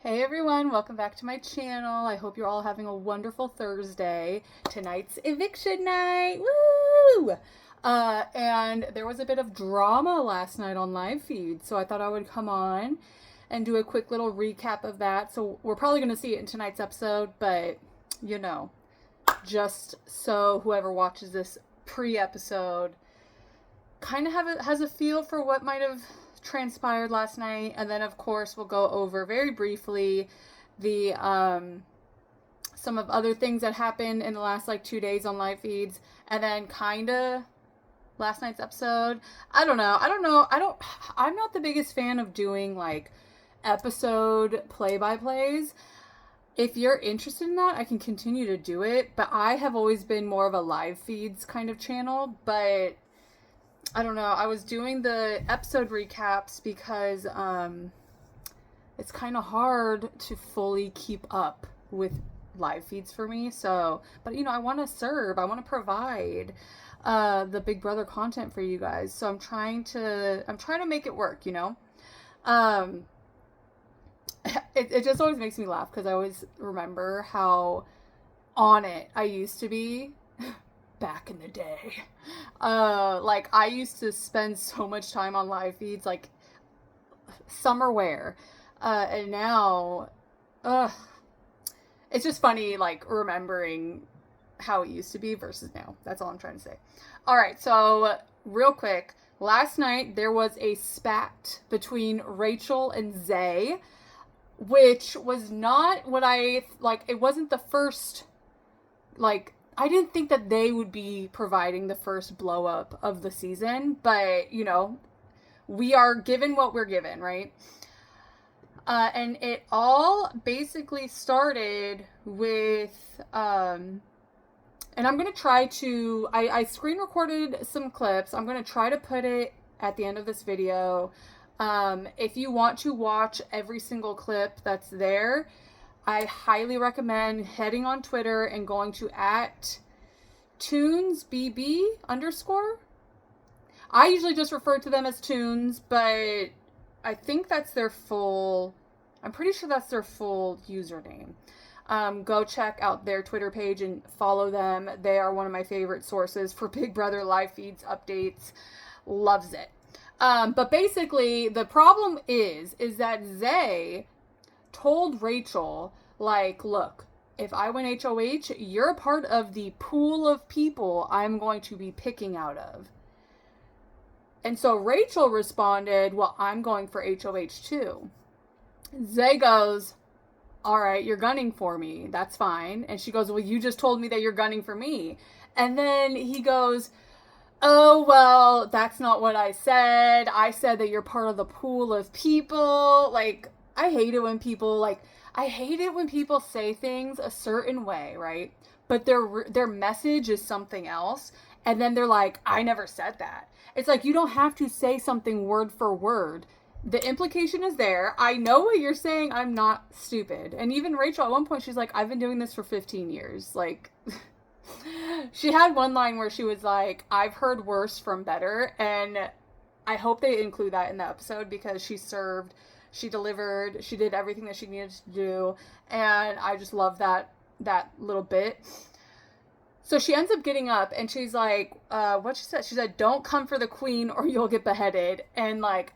Hey everyone, welcome back to my channel. I hope you're all having a wonderful Thursday. Tonight's eviction night. Woo! And there was a bit of drama last night on live feed, so I thought I would come on and do a quick little recap of that. So we're probably going to see it in tonight's episode, but you know, just so whoever watches this pre-episode kind of has a feel for what might have transpired last night. And then of course we'll go over very briefly the some of other things that happened in the last like 2 days on live feeds, and then kind of last night's episode. I'm not the biggest fan of doing like episode play-by-plays. If you're interested in that, I can continue to do it, but I have always been more of a live feeds kind of channel. But I don't know. I was doing the episode recaps because it's kind of hard to fully keep up with live feeds for me. So, but I want to serve. I want to provide the Big Brother content for you guys. So I'm trying to make it work. Um, it just always makes me laugh because I always remember how on it I used to be back in the day. Like I used to spend so much time on live feeds, like summerwear, and now, it's just funny, like remembering how it used to be versus now. That's all I'm trying to say. All right, so real quick, last night there was a spat between Rachel and Zay, which was not what I like. It wasn't the first like I didn't think that they would be providing the first blow up of the season, but we are given what we're given, right? And it all basically started with, and I'm going to try to, I screen recorded some clips. I'm going to try to put it at the end of this video. If you want to watch every single clip that's there, I highly recommend heading on Twitter and going to @ToonsBB_. I usually just refer to them as Toons, but I think that's their full, I'm pretty sure that's their full username. Go check out their Twitter page and follow them. They are one of my favorite sources for Big Brother live feeds, updates. Loves it. But basically, the problem is that Zay told Rachel, like, look, if I win HOH, you're a part of the pool of people I'm going to be picking out of. And so Rachel responded, well, I'm going for HOH too. Zay goes, all right, you're gunning for me. That's fine. And she goes, well, you just told me that you're gunning for me. And then he goes, oh, well, that's not what I said. I said that you're part of the pool of people. Like, I hate it when people say things a certain way, right? But their message is something else. And then they're like, I never said that. It's like, you don't have to say something word for word. The implication is there. I know what you're saying. I'm not stupid. And even Rachel, at one point, she's like, I've been doing this for 15 years. Like, she had one line where she was like, I've heard worse from better. And I hope they include that in the episode because she served, she delivered, she did everything that she needed to do. And I just love that little bit. So she ends up getting up and she's like, what she said? She said, don't come for the queen or you'll get beheaded. And like,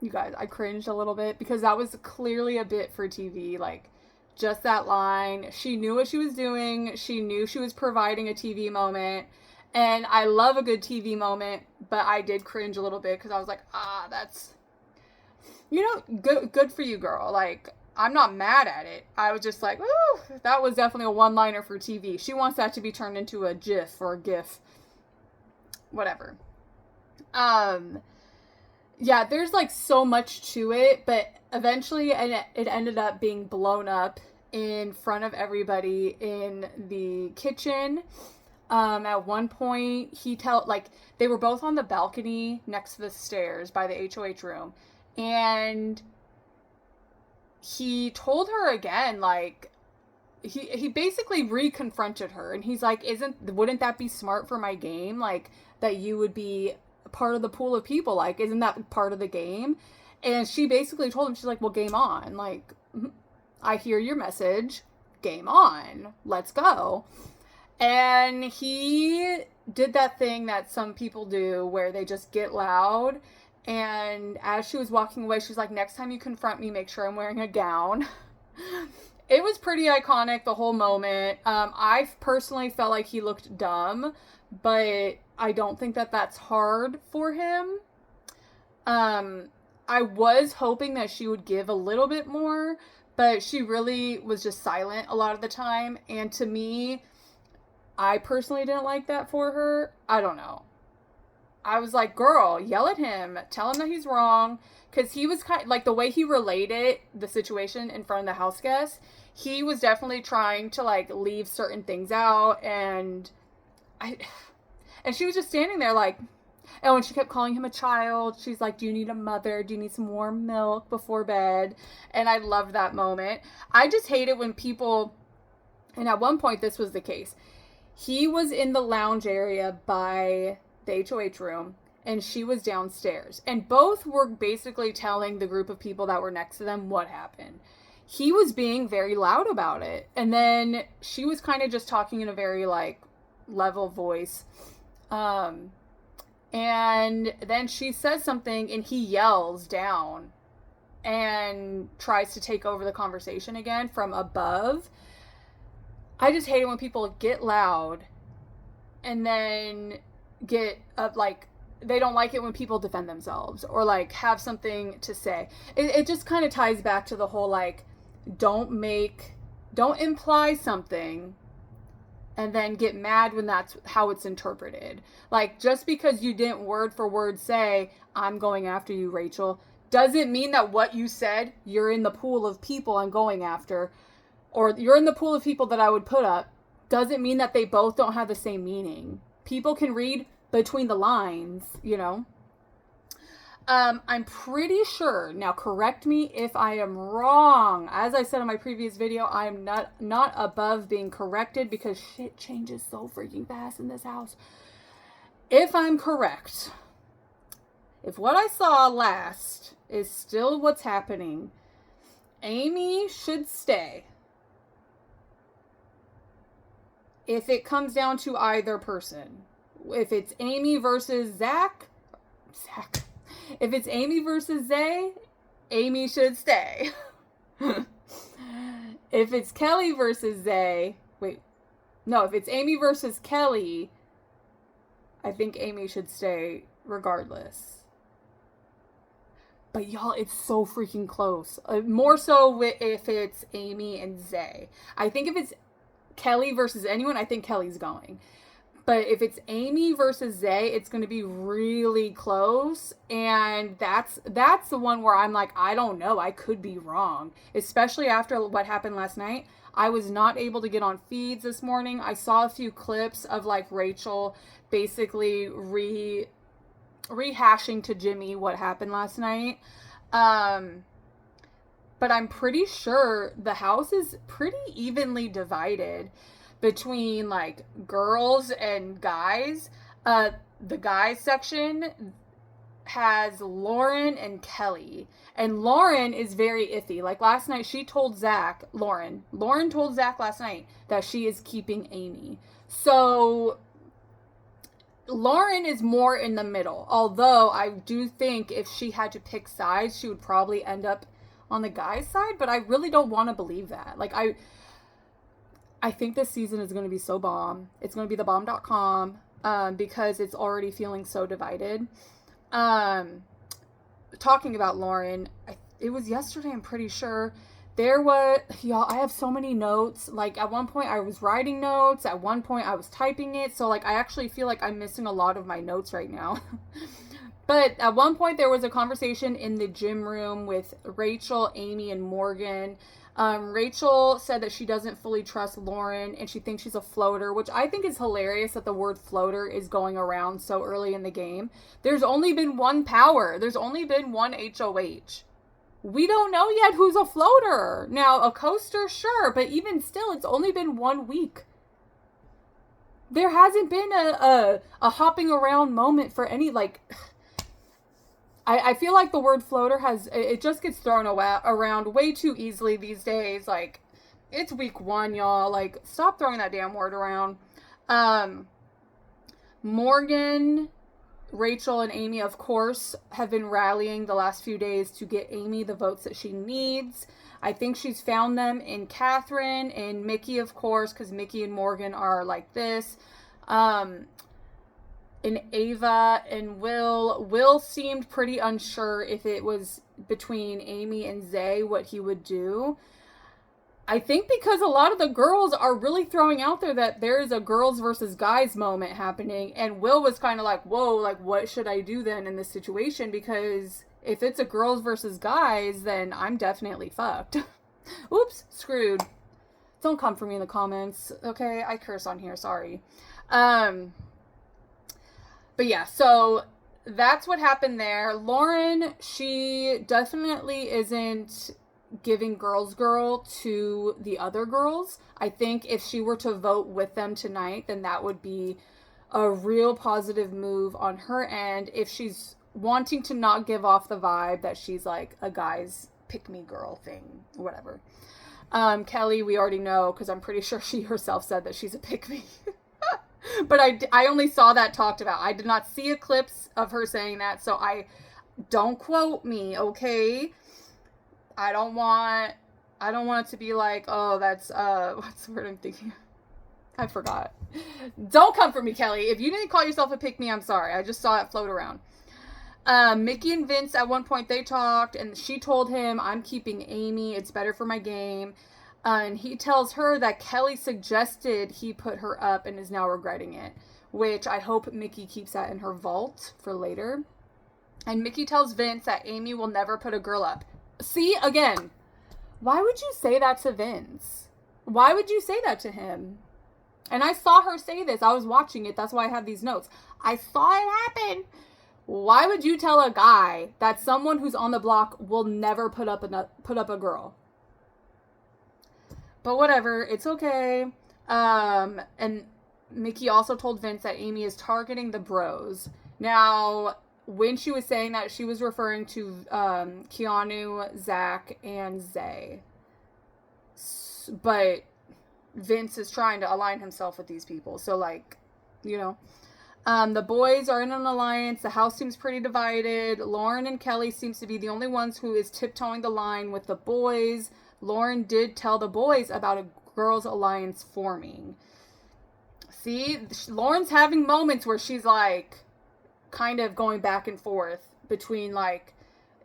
you guys, I cringed a little bit because that was clearly a bit for TV. Like, just that line. She knew what she was doing. She knew she was providing a TV moment. And I love a good TV moment, but I did cringe a little bit because I was like, that's, good for you, girl. Like, I'm not mad at it. I was just like, ooh, that was definitely a one-liner for TV. She wants that to be turned into a GIF or a GIF. Whatever. Yeah, there's like so much to it, but eventually it ended up being blown up in front of everybody in the kitchen. At one point, they were both on the balcony next to the stairs by the HOH room, and he told her again, like, he basically re-confronted her, and he's like, wouldn't that be smart for my game? Like, that you would be part of the pool of people, like, isn't that part of the game? And she basically told him, she's like, well, game on. Like, I hear your message. Game on. Let's go. And he did that thing that some people do where they just get loud. And as she was walking away, she's like, next time you confront me, make sure I'm wearing a gown. It was pretty iconic, the whole moment. I personally felt like he looked dumb, but I don't think that that's hard for him. I was hoping that she would give a little bit more, but she really was just silent a lot of the time. And to me, I personally didn't like that for her. I don't know. I was like, girl, yell at him. Tell him that he's wrong. Because he was kind of, like, the way he related the situation in front of the house guests, he was definitely trying to, like, leave certain things out. And she was just standing there like, oh, and she kept calling him a child. She's like, do you need a mother? Do you need some warm milk before bed? And I loved that moment. I just hate it when people, and at one point this was the case. He was in the lounge area by the HOH room, and she was downstairs. And both were basically telling the group of people that were next to them what happened. He was being very loud about it. And then she was kind of just talking in a very, like, level voice. And then she says something, and he yells down and tries to take over the conversation again from above. I just hate it when people get loud and then get up, like, they don't like it when people defend themselves or, like, have something to say. It just kind of ties back to the whole, like, don't imply something and then get mad when that's how it's interpreted. Like, just because you didn't word for word say, I'm going after you, Rachel, doesn't mean that what you said, you're in the pool of people I'm going after, or you're in the pool of people that I would put up, doesn't mean that they both don't have the same meaning. People can read between the lines, you know. I'm pretty sure, now correct me if I am wrong. As I said in my previous video, I am not above being corrected because shit changes so freaking fast in this house. If I'm correct, if what I saw last is still what's happening, Amy should stay. If it comes down to either person. If it's Amy versus Zach. If it's Amy versus Zay, Amy should stay. If it's Kelly versus Zay, if it's Amy versus Kelly, I think Amy should stay regardless. But y'all, it's so freaking close. More so if it's Amy and Zay. I think if it's Kelly versus anyone, I think Kelly's going. But if it's Amy versus Zay, it's going to be really close. And that's the one where I'm like, I don't know. I could be wrong. Especially after what happened last night. I was not able to get on feeds this morning. I saw a few clips of, like, Rachel basically rehashing to Jimmy what happened last night. But I'm pretty sure the house is pretty evenly divided between, like, girls and guys. The guys section has Lauren and Kelly. And Lauren is very iffy. Like, last night she told Zach, Lauren told Zach last night that she is keeping Amy. So Lauren is more in the middle. Although I do think if she had to pick sides, she would probably end up on the guy's side. But I really don't want to believe that. Like, I think this season is going to be so bomb. It's going to be the bomb.com because it's already feeling so divided. Talking about Lauren, it was yesterday, I'm pretty sure. Y'all, I have so many notes. Like, at one point I was writing notes. At one point I was typing it. So, like, I actually feel like I'm missing a lot of my notes right now. But at one point there was a conversation in the gym room with Rachel, Amy, and Morgan. Rachel said that she doesn't fully trust Lauren and she thinks she's a floater, which I think is hilarious that the word floater is going around so early in the game. There's only been one power. There's only been one HOH. We don't know yet who's a floater. Now, a coaster, sure, but even still, it's only been 1 week. There hasn't been a hopping around moment for any, like, I feel like the word floater it just gets thrown around way too easily these days. Like, it's week 1, y'all. Like, stop throwing that damn word around. Morgan, Rachel, and Amy, of course, have been rallying the last few days to get Amy the votes that she needs. I think she's found them in Catherine and Mickey, of course, because Mickey and Morgan are like this. In Ava and Will. Will seemed pretty unsure if it was between Amy and Zay what he would do. I think because a lot of the girls are really throwing out there that there is a girls versus guys moment happening, and Will was kind of like, whoa, like, what should I do then in this situation? Because if it's a girls versus guys, then I'm definitely fucked. Oops, screwed. Don't come for me in the comments, okay? I curse on here, sorry. But yeah, so that's what happened there. Lauren, she definitely isn't giving girls girl to the other girls. I think if she were to vote with them tonight, then that would be a real positive move on her end, if she's wanting to not give off the vibe that she's like a guy's pick-me girl thing, whatever. Kelly, we already know, because I'm pretty sure she herself said that she's a pick-me. But I only saw that talked about. I did not see a clips of her saying that, so don't quote me, okay? I don't want it to be like, oh, that's what's the word I'm thinking? I forgot. Don't come for me, Kelly. If you didn't call yourself a pick me, I'm sorry. I just saw it float around. Mickey and Vince, at one point, they talked, and she told him, I'm keeping Amy. It's better for my game. And he tells her that Kelly suggested he put her up and is now regretting it, which I hope Mickey keeps that in her vault for later. And Mickey tells Vince that Amy will never put a girl up. See, again, why would you say that to Vince? Why would you say that to him? And I saw her say this. I was watching it. That's why I have these notes. I saw it happen. Why would you tell a guy that someone who's on the block will never put up a girl? But whatever, it's okay. And Mickey also told Vince that Amy is targeting the bros. Now, when she was saying that, she was referring to Keanu, Zach, and Zay. But Vince is trying to align himself with these people. So, like, you know. The boys are in an alliance. The house seems pretty divided. Lauren and Kelly seems to be the only ones who is tiptoeing the line with the boys. Lauren did tell the boys about a girls' alliance forming. See, Lauren's having moments where she's like kind of going back and forth between like,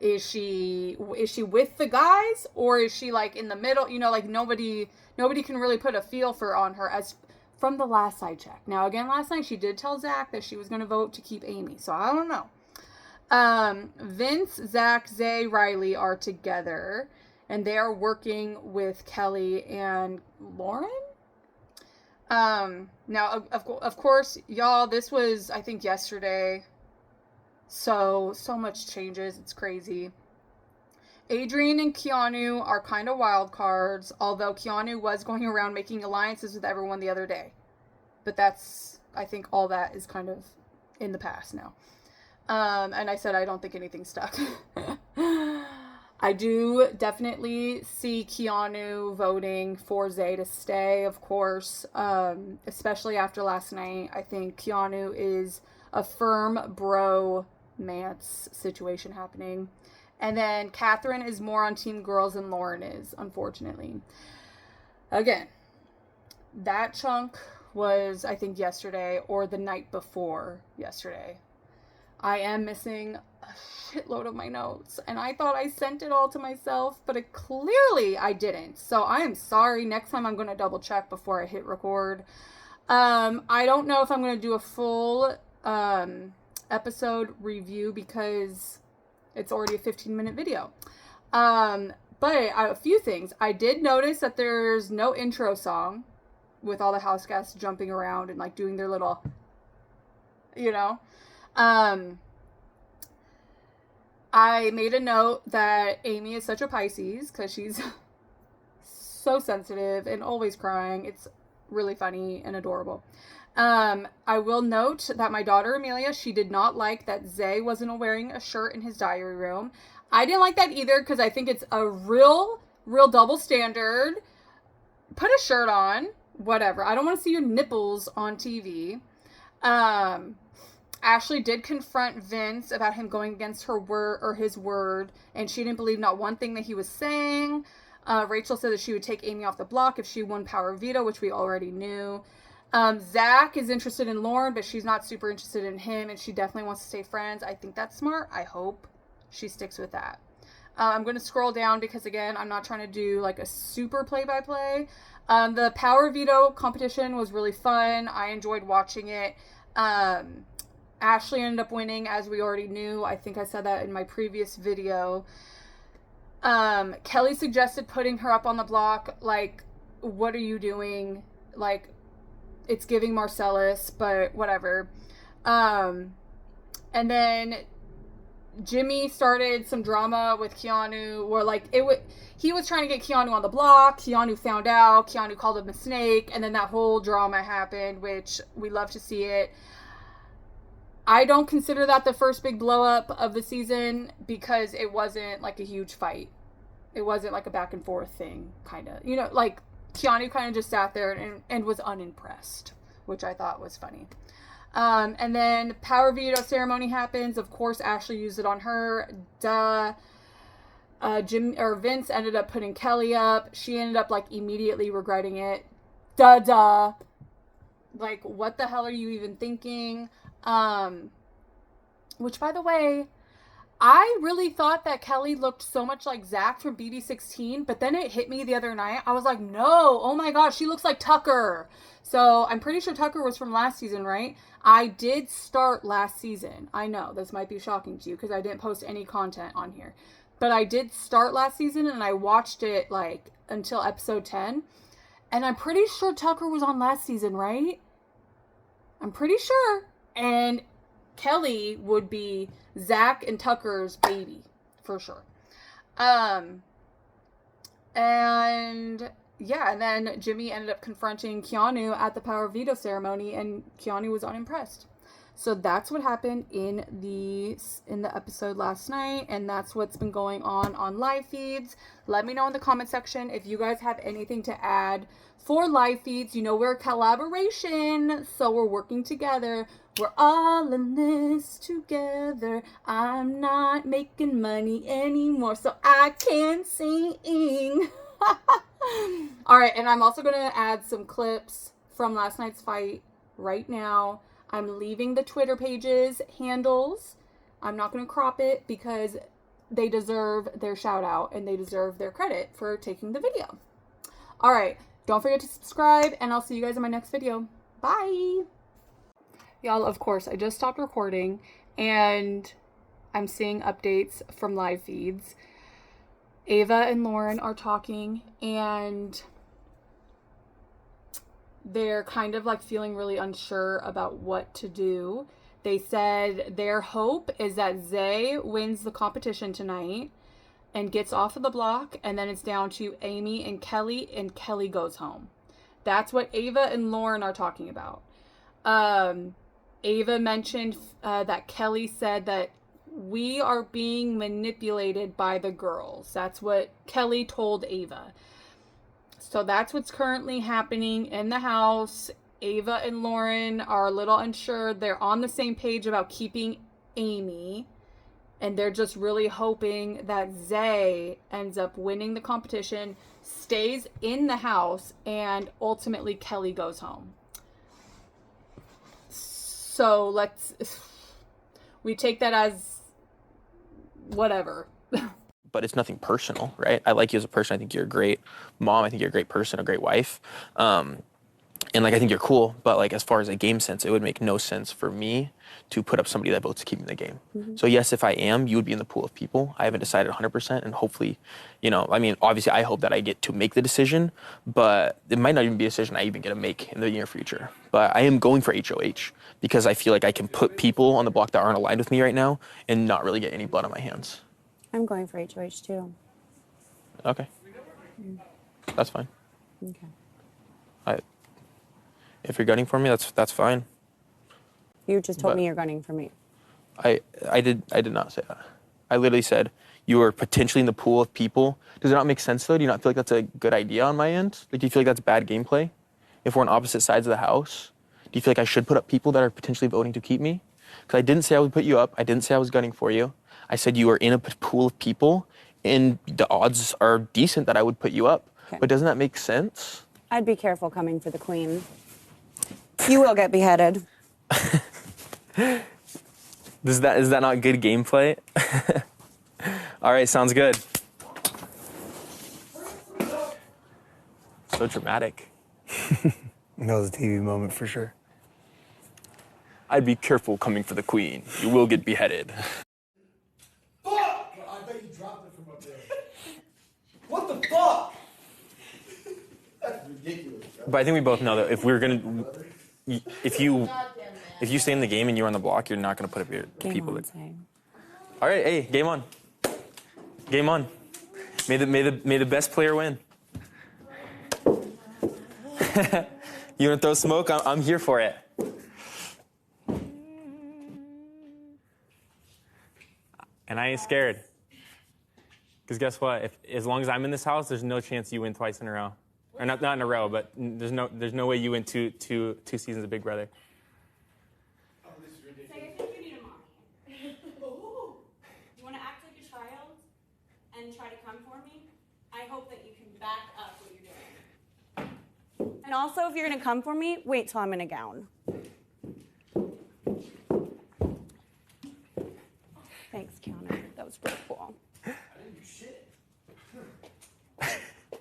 is she with the guys or is she like in the middle? You know, like nobody can really put a feel for on her as from the last I checked. Now again, last night she did tell Zach that she was going to vote to keep Amy, so I don't know. Vince, Zach, Zay, Riley are together. And they are working with Kelly and Lauren. Now, of course, y'all, this was, I think, yesterday. So much changes. It's crazy. Adrian and Keanu are kind of wild cards, although Keanu was going around making alliances with everyone the other day. But that's, I think, all that is kind of in the past now. And I said I don't think anything stuck. I do definitely see Keanu voting for Zay to stay, of course, especially after last night. I think Keanu is a firm bro-mance situation happening. And then Catherine is more on Team Girls than Lauren is, unfortunately. Again, that chunk was, I think, yesterday or the night before yesterday. I am missing a shitload of my notes, and I thought I sent it all to myself, but clearly I didn't. So I am sorry. Next time I'm going to double check before I hit record. I don't know if I'm going to do a full episode review because it's already a 15-minute video. But a few things. I did notice that there's no intro song with all the house guests jumping around and like doing their little, you know. I made a note that Amy is such a Pisces because she's so sensitive and always crying. It's really funny and adorable. I will note that my daughter Amelia, she did not like that Zay wasn't wearing a shirt in his diary room. I didn't like that either because I think it's a real double standard. Put a shirt on, whatever. I don't want to see your nipples on TV. Ashley did confront Vince about him going against her word or his word, and she didn't believe not one thing that he was saying. Rachel said that she would take Amy off the block if she won Power Veto, which we already knew. Zach is interested in Lauren, but she's not super interested in him, and she definitely wants to stay friends. I think that's smart. I hope she sticks with that. I'm going to scroll down because, again, I'm not trying to do like a super play-by-play. The Power Veto competition was really fun. I enjoyed watching it. Ashley ended up winning, as we already knew. I think I said that in my previous video. Kelly suggested putting her up on the block. Like, what are you doing? Like, it's giving Marcellus, but whatever. And then Jimmy started some drama with Keanu where, like, he was trying to get Keanu on the block. Keanu found out. Keanu called him a snake. And then that whole drama happened, which we love to see it. I don't consider that the first big blow up of the season because it wasn't like a huge fight. It wasn't like a back and forth thing, kind of. You know, like Keanu kind of just sat there and was unimpressed, which I thought was funny. And then Power Veto ceremony happens. Of course, Ashley used it on her. Duh. Vince ended up putting Kelly up. She ended up like immediately regretting it. Duh. Like, what the hell are you even thinking? Which, by the way, I really thought that Kelly looked so much like Zach from BB16, but then it hit me the other night. I was like, no, oh my gosh, she looks like Tucker. So I'm pretty sure Tucker was from last season, right? I did start last season. I know this might be shocking to you because I didn't post any content on here, but I did start last season and I watched it like until episode 10. And I'm pretty sure Tucker was on last season, right? I'm pretty sure. And Kelly would be Zach and Tucker's baby, for sure. And yeah, and then Jimmy ended up confronting Keanu at the Power Veto ceremony, and Keanu was unimpressed. So that's what happened in the episode last night, and that's what's been going on live feeds. Let me know in the comment section if you guys have anything to add for live feeds. You know, we're a collaboration, so we're working together. We're all in this together. I'm not making money anymore, so I can sing. All right, and I'm also going to add some clips from last night's fight right now. I'm leaving the Twitter pages handles. I'm not going to crop it because they deserve their shout out and they deserve their credit for taking the video. All right, don't forget to subscribe, and I'll see you guys in my next video. Bye. Y'all, of course, I just stopped recording and I'm seeing updates from live feeds. Ava and Lauren are talking and they're kind of like feeling really unsure about what to do. They said their hope is that Zay wins the competition tonight and gets off of the block, and then it's down to Amy and Kelly goes home. That's what Ava and Lauren are talking about. Ava mentioned that Kelly said that we are being manipulated by the girls. That's what Kelly told Ava. So that's what's currently happening in the house. Ava and Lauren are a little unsure. They're on the same page about keeping Amy, and they're just really hoping that Zay ends up winning the competition, stays in the house, and ultimately Kelly goes home. So we take that as whatever. But it's nothing personal, right? I like you as a person. I think you're a great mom. I think you're a great person, a great wife. And like, I think you're cool, but like, as far as a game sense, it would make no sense for me to put up somebody that votes to keep me in the game. Mm-hmm. So yes, if I am, you would be in the pool of people. I haven't decided 100%, and hopefully, you know, I mean, obviously I hope that I get to make the decision, but it might not even be a decision I even get to make in the near future. But I am going for HOH because I feel like I can put people on the block that aren't aligned with me right now and not really get any blood on my hands. I'm going for HOH too. Okay. That's fine. Okay. If you're gunning for me, that's fine. You just told But- me you're gunning for me. I did not say that. I literally said you are potentially in the pool of people. Does it not make sense though? Do you not feel like that's a good idea on my end? Like, do you feel like that's bad gameplay? If we're on opposite sides of the house, do you feel like I should put up people that are potentially voting to keep me? Because I didn't say I would put you up. I didn't say I was gunning for you. I said you are in a pool of people, and the odds are decent that I would put you up. Okay. But doesn't that make sense? I'd be careful coming for the queen. You will get beheaded. Is that not good gameplay? All right, sounds good. So dramatic. That was a TV moment for sure. I'd be careful coming for the queen. You will get beheaded. Fuck! I bet you dropped it from up there. What the fuck? That's ridiculous, bro. But I think we both know that if we're gonna, if you stay in the game and you're on the block, you're not gonna put up your Game people. on, say. All right, hey, game on. Game on. May the best player win. You wanna throw smoke? I'm here for it. And I ain't scared. Because guess what? As long as I'm in this house, there's no chance you win twice in a row. Or not in a row, but there's no way you win two seasons of Big Brother. Say, I think you need a mommy. You want to act like a child and try to come for me? I hope that you can back up what you're doing. And also, if you're going to come for me, wait till I'm in a gown. Thanks, Keanu. That was pretty cool.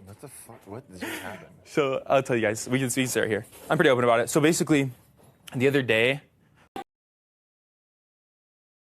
What the fuck? What just happened? So I'll tell you guys, we can start here. I'm pretty open about it. So basically, the other day,